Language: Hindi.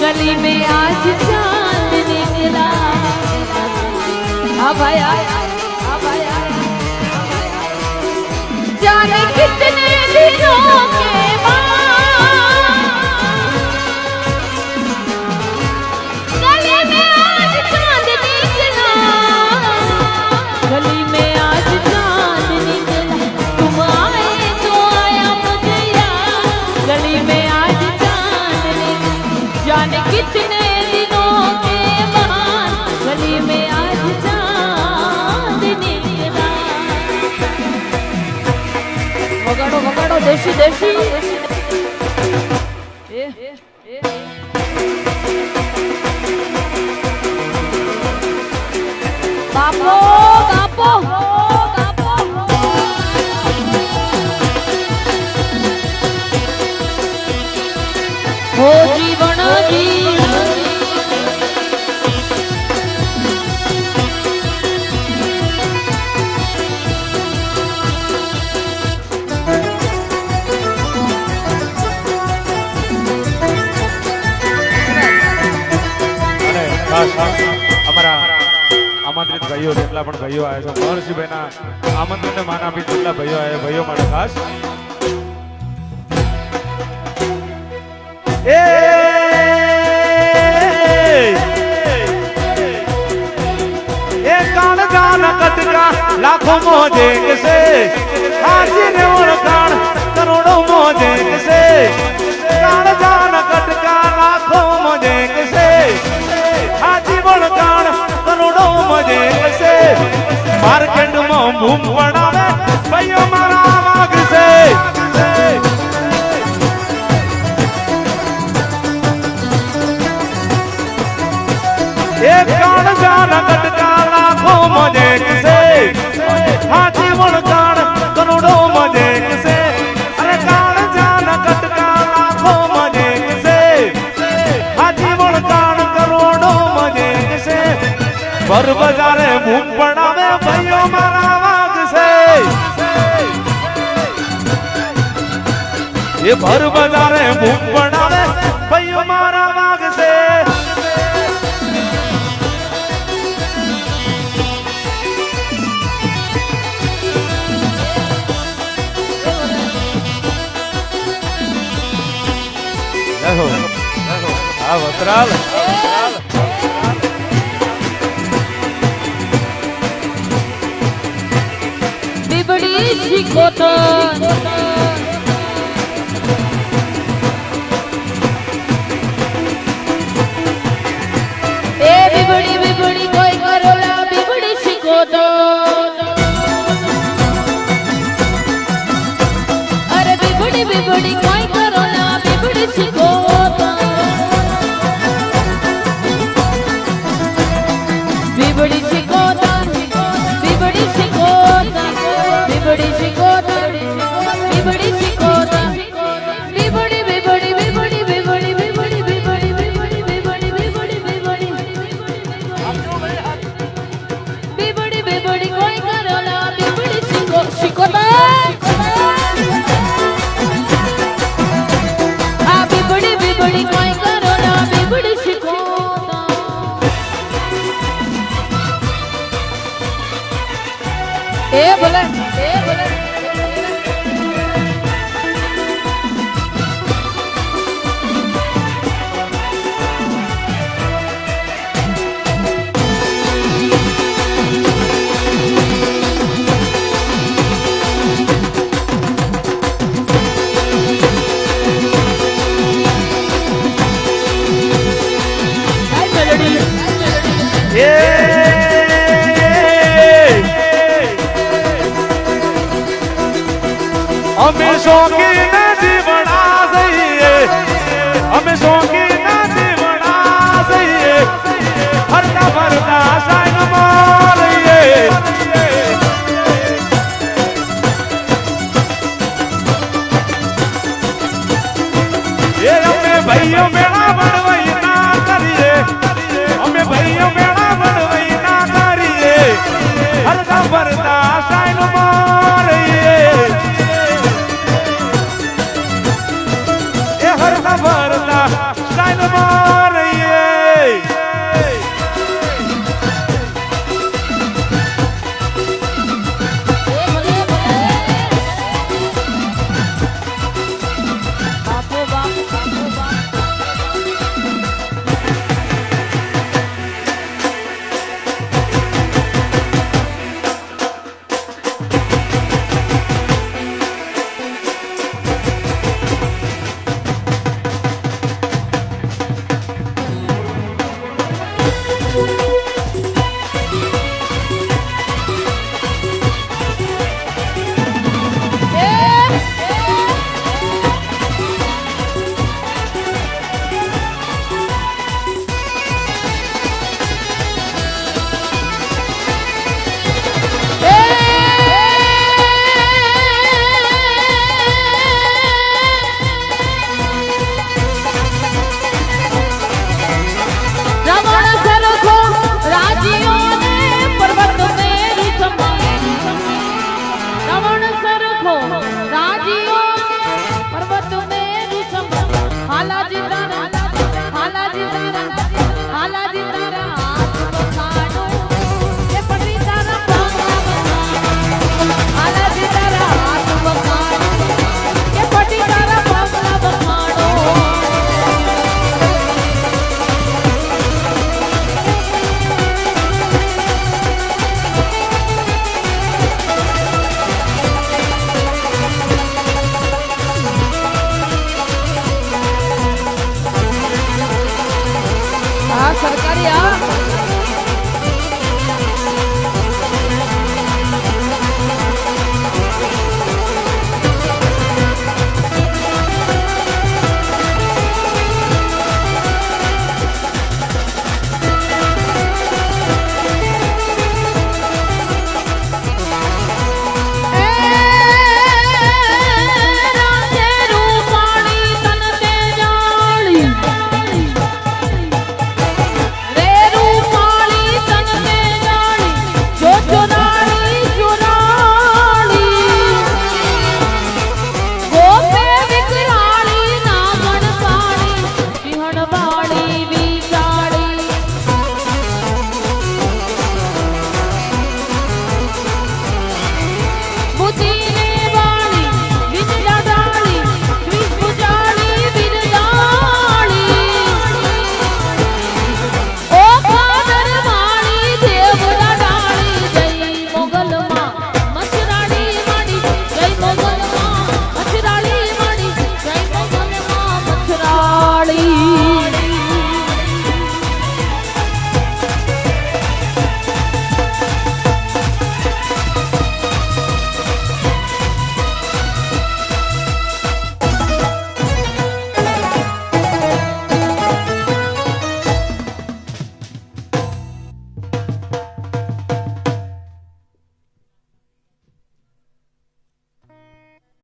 गली में आज चांद निकला। हाँ भाई हाँ भाई जाने कितने दिनों के बाद गली में आज चांद निकला। गली में आज चांद निकला। तुम आए तो आया मुझे याद। गली में आज चांद निकला। जाने कितने दिनों के बाद गली में आज चांद निकला। वगाड़ो वगाड़ो देशी देशी बापो बापो हो जीवन અમારા આમંત્રિત ભાઈઓ જેટલા પણ ભાઈઓ આવ્યા છે મહર્ષિભાઈના આમંત્રણને માન આપી જેટલા ભાઈઓ આવ્યા ભાઈઓ માટે ખાસ कान जान कटका लाखों मोजे से हाजी ने ओळखाण करोड़ों मोजे से कान जान कटका लाखों मोजे से हाजी ओळखाण करोड़ों मोजे से मार्केट में बूम पड़ावे भाइयों मारा वाग से एक कान जान कटका लाखों मजे से हाथी वणकाण करोड़ों मजे से अरे कान जान कटका लाखों मजे से हाथी वणकाण करोड़ों मजे से भर बाजारे बूम पड़ावे भाइयों मारा वाग से ये भर बाजारे बूम पड़ावे भाइयों मारा वाग से વસ્ત્રાલ बिबड़ी शिकोतो ए बिबड़ी बिबड़ी कोई करोला बिबड़ी शिकोतो अरे बिबड़ी बिबड़ी कोई करोला बिबड़ी शिकोतो बिबड़ी शिकोता बिबड़ी शिकोता बिबड़ी शिकोता बिबड़ी शिकोता बिबड़ी बिबड़ी बिबड़ी बिबड़ी बिबड़ी बिबड़ी बिबड़ी बिबड़ी बिबड़ी बिबड़ी बिबड़ी बिबड़ी कोई करोला बिबड़ी शिकोता आ बिबड़ी बिबड़ी कोई करोला बिबड़ी शिकोता ए बोले हमें शौकीन जीवना सही हमें शौकीन जीवना सही हरता भरता साइन मार ये हमें भाइयों मेला बनवाई ना करिए हमें भाइयों मेला बनवाई ना करिए हरता भरता साइन मार हरता भरता साइन मार હાલાજી તારા હાલાજી તારા હાથ બખાડો કે પટી તારા પગલા બખાડો હાલાજી તારા હાથ બખાડો કે પટી તારા પગલા બખાડો સરકારી